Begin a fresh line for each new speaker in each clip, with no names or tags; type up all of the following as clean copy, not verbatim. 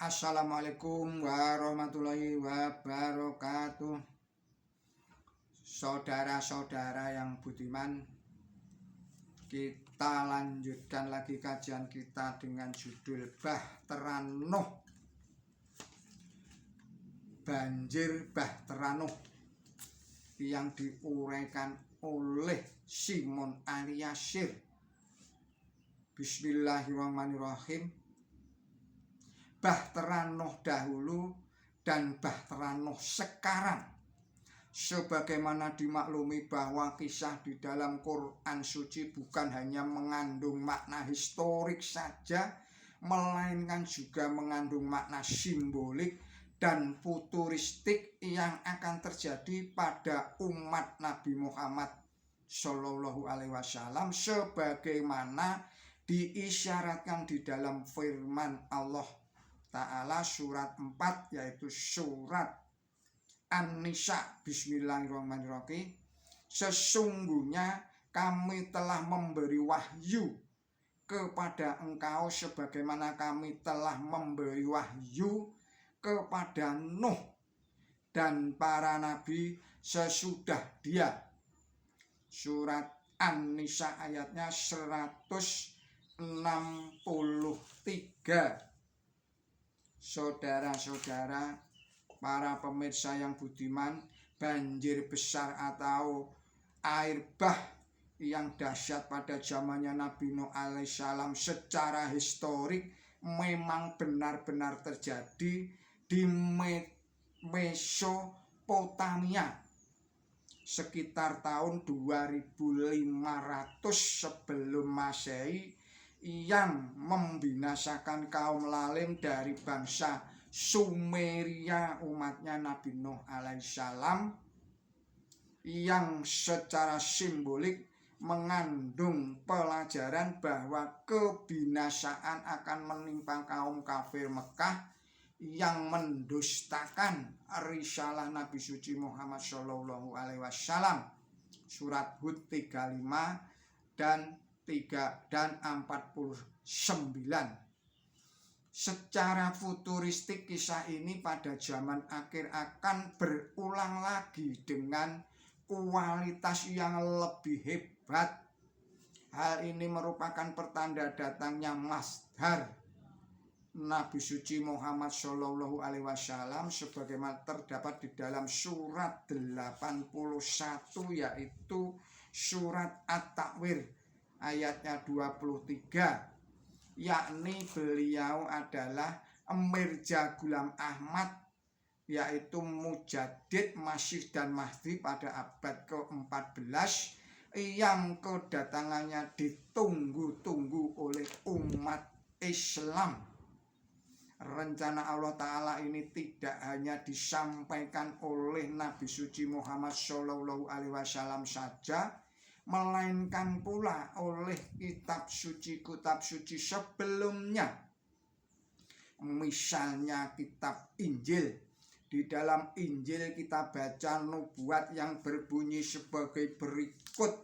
Assalamualaikum warahmatullahi wabarakatuh. Saudara-saudara yang budiman, kita lanjutkan lagi kajian kita dengan judul Bahtera Nuh. Banjir Bahtera Nuh yang diuraikan oleh Simon Al-Yasir. Bismillahirrahmanirrahim. Bahtera Nuh dahulu dan Bahtera Nuh sekarang. Sebagaimana dimaklumi bahwa kisah di dalam Quran suci bukan hanya mengandung makna historik saja, melainkan juga mengandung makna simbolik dan futuristik yang akan terjadi pada umat Nabi Muhammad Shallallahu Alaihi Wasallam, sebagaimana diisyaratkan di dalam firman Allah Ta'ala surat 4, yaitu surat An-Nisa. Bismillahirrahmanirrahim. Sesungguhnya kami telah memberi wahyu kepada engkau sebagaimana kami telah memberi wahyu kepada Nuh dan para nabi sesudah dia. Surat An-Nisa ayatnya 163. Saudara-saudara, para pemirsa yang budiman, banjir besar atau air bah yang dahsyat pada zamannya Nabi Nuh alaihissalam secara historik memang benar-benar terjadi di Mesopotamia sekitar tahun 2500 sebelum Masehi, yang membinasakan kaum Lalim dari bangsa Sumeria, umatnya Nabi Nuh alaihissalam, yang secara simbolik mengandung pelajaran bahwa kebinasaan akan menimpa kaum kafir Mekah yang mendustakan risalah Nabi suci Muhammad Shallallahu Alaihi Wasallam. Surat Hud 35 dan 49. Secara futuristik kisah ini pada zaman akhir akan berulang lagi dengan kualitas yang lebih hebat. Hal ini merupakan pertanda datangnya masdar Nabi suci Muhammad Shallallahu Alaihi Wasallam sebagaimana terdapat di dalam surat 81, yaitu surat At-Takwir ayatnya 23, yakni beliau adalah Mirza Ghulam Ahmad, yaitu Mujaddid, Masih dan Mahdi pada abad ke-14, yang kedatangannya ditunggu-tunggu oleh umat Islam. Rencana Allah Ta'ala ini tidak hanya disampaikan oleh Nabi suci Muhammad Shallallahu Alaihi Wasallam saja, melainkan pula oleh kitab suci sebelumnya. Misalnya kitab Injil. Di dalam Injil kita baca nubuat yang berbunyi sebagai berikut.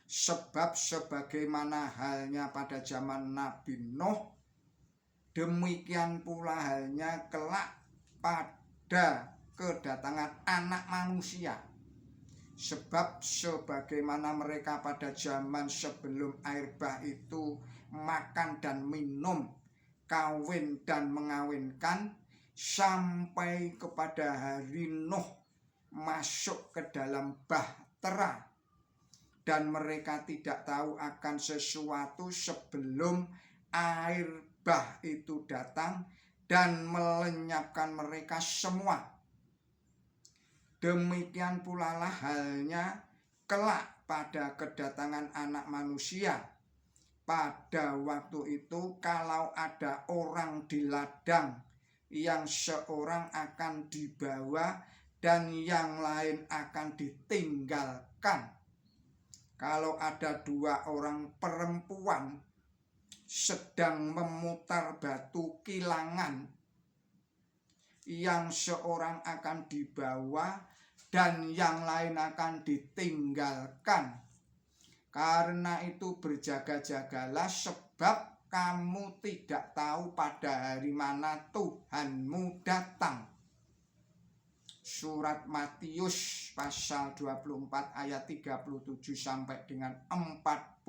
Sebab sebagaimana halnya pada zaman Nabi Nuh, demikian pula halnya kelak pada kedatangan anak manusia. Sebab sebagaimana mereka pada zaman sebelum air bah itu makan dan minum, kawin dan mengawinkan, sampai kepada hari Nuh masuk ke dalam bahtera, dan mereka tidak tahu akan sesuatu sebelum air bah itu datang dan melenyapkan mereka semua. Demikian pula lah halnya kelak pada kedatangan anak manusia. Pada waktu itu kalau ada orang di ladang, yang seorang akan dibawa dan yang lain akan ditinggalkan. Kalau ada dua orang perempuan sedang memutar batu kilangan, yang seorang akan dibawa dan yang lain akan ditinggalkan. Karena itu berjaga-jagalah, sebab kamu tidak tahu pada hari mana Tuhanmu datang. Surat Matius pasal 24 ayat 37 sampai dengan 42.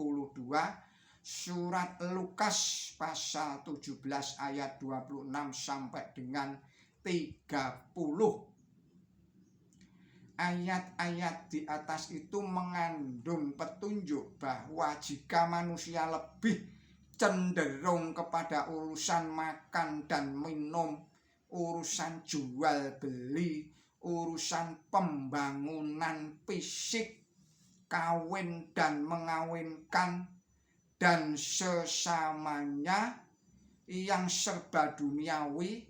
Surat Lukas pasal 17 ayat 26 sampai dengan 30. Ayat-ayat di atas itu mengandung petunjuk bahwa jika manusia lebih cenderung kepada urusan makan dan minum, urusan jual beli, urusan pembangunan fisik, kawin dan mengawinkan, dan sesamanya yang serba duniawi,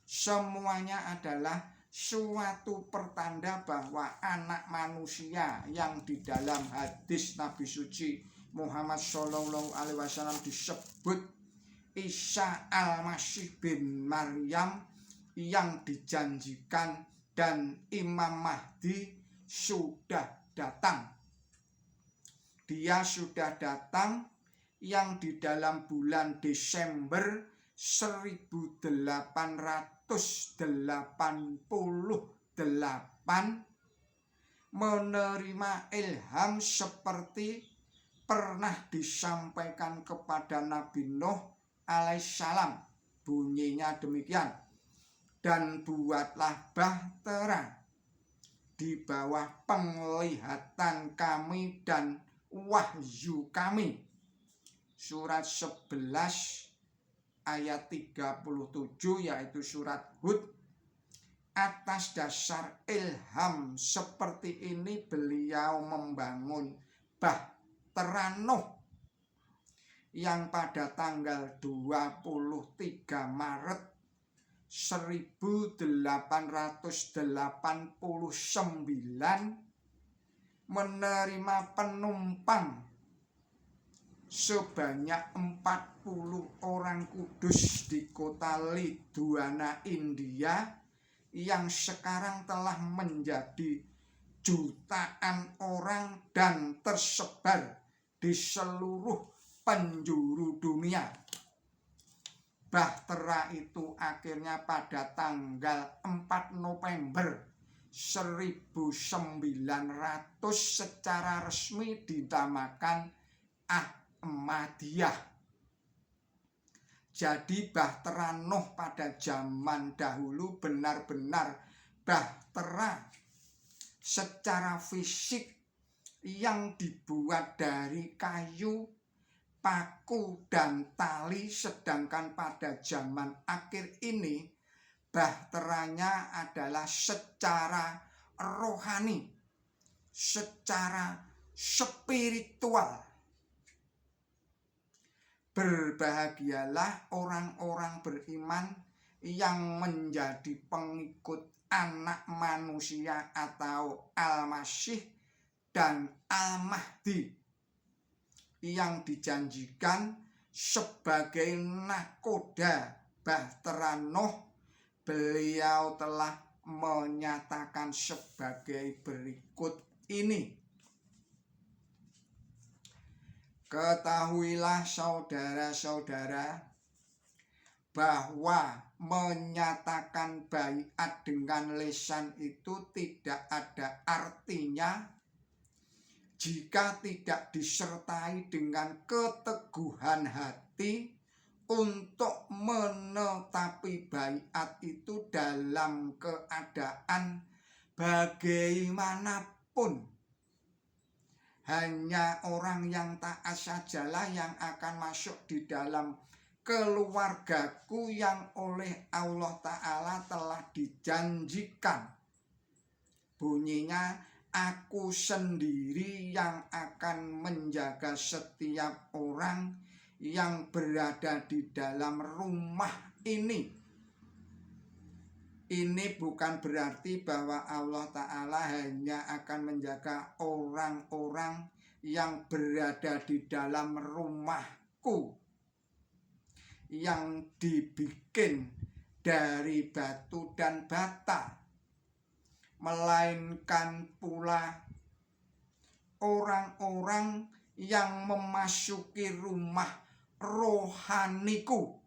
semuanya adalah suatu pertanda bahwa anak manusia yang di dalam hadis Nabi suci Muhammad Shallallahu Alaihi Wasallam disebut Isa Al-Masih bin Maryam yang dijanjikan, dan Imam Mahdi sudah datang. Dia sudah datang yang di dalam bulan Desember 1888 menerima ilham seperti pernah disampaikan kepada Nabi Nuh alaihissalam. Bunyinya demikian: dan buatlah bahtera di bawah penglihatan kami dan wahyu kami. Surat 11 ayat 37, yaitu surat Hud. Atas dasar ilham seperti ini beliau membangun bahtera Nuh yang pada tanggal 23 Maret 1889 menerima penumpang sebanyak 40 orang kudus di kota Lidwana, India, yang sekarang telah menjadi jutaan orang dan tersebar di seluruh penjuru dunia. Bahtera itu akhirnya pada tanggal 4 November 1900 secara resmi dinamakan Ahmadiyah. Jadi bahtera Nuh pada zaman dahulu benar-benar bahtera secara fisik yang dibuat dari kayu, paku, dan tali, sedangkan pada zaman akhir ini bahteranya adalah secara rohani, secara spiritual. Berbahagialah orang-orang beriman yang menjadi pengikut anak manusia atau Al-Masih dan Al-Mahdi yang dijanjikan sebagai nakoda bahtera Nuh. Beliau telah menyatakan sebagai berikut ini: ketahuilah saudara-saudara bahwa menyatakan baiat dengan lisan itu tidak ada artinya jika tidak disertai dengan keteguhan hati untuk menetapi baiat itu dalam keadaan bagaimanapun. Hanya orang yang taat sajalah yang akan masuk di dalam keluargaku yang oleh Allah Ta'ala telah dijanjikan. Bunyinya, aku sendiri yang akan menjaga setiap orang yang berada di dalam rumah ini. Ini bukan berarti bahwa Allah Ta'ala hanya akan menjaga orang-orang yang berada di dalam rumahku yang dibikin dari batu dan bata, melainkan pula orang-orang yang memasuki rumah rohaniku,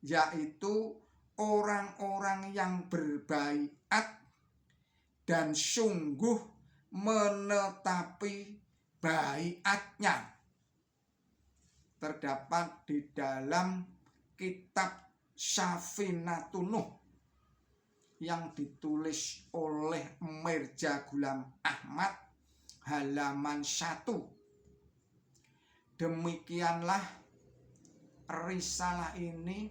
yaitu orang-orang yang berbaiat dan sungguh menetapi baiatnya. Terdapat di dalam kitab Safinatun Nuh yang ditulis oleh Mirza Ghulam Ahmad, halaman 1. Demikianlah risalah ini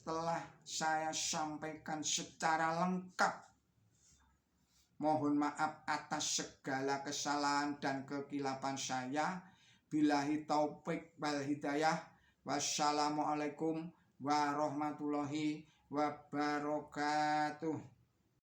telah saya sampaikan secara lengkap. Mohon maaf atas segala kesalahan dan kekilapan saya. Billahi taufik wal hidayah. Wassalamualaikum warahmatullahi wabarakatuh.